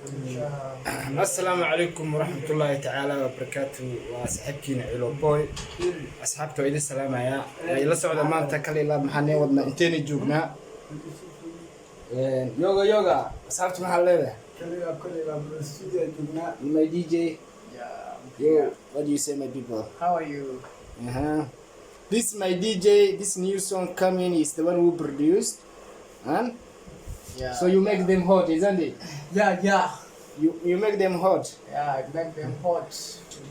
السلام عليكم ورحمة الله تعالى وبركاته وصاحبكينا عيلو بوي أصحابته إلى السلام يا إلى سعودة ما نتكلم إلا محني ودنا إنتين جوجنا يوغا أصحابته محل هذا كلنا بالاستوديو جوجنا my DJ yo what do you say my people how are you this my DJ this new song coming is the one who produced and so you make them hot isn't it yeah you make them hot I make them hot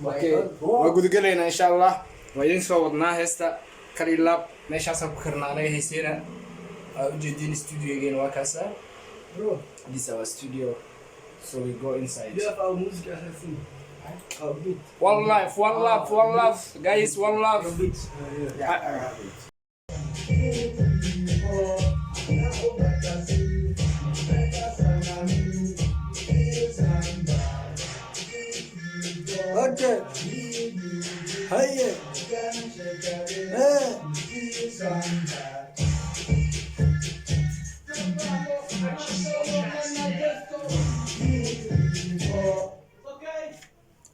okay وقد قلنا إن شاء الله وين صوتنا هستا كريلاب مش عصب كرنا عليه هسينا وجدين استوديو again وكاسا bro this is our studio so we go inside you have our music Hashim our beat one love guys one love your beat yeah okay hey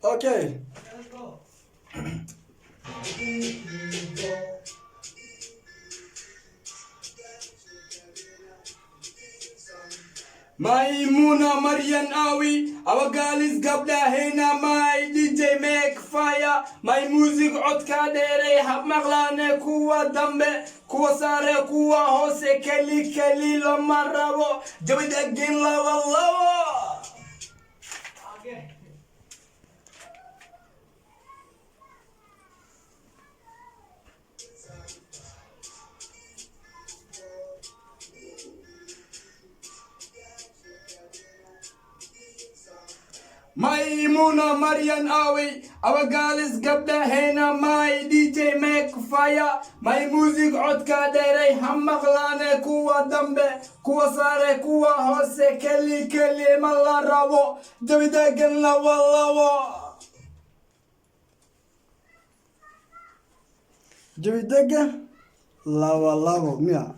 okay let's go Maimuna Marian Awi, our girl is Gabla Hena, my DJ make fire, my music hot kadere, hab maglane kuwa dambe, kuwa sare kuwa hose, kelly la marabo, jabid again lawa. okay Maimuna Marian Awi, our girl is Gabla Hena, my DJ make fire, my music hot kadere, hab maglane kuwa dambe, kuwa sare kuwa hose, kelly malarabo, jabid again lawa. Javidega lava mia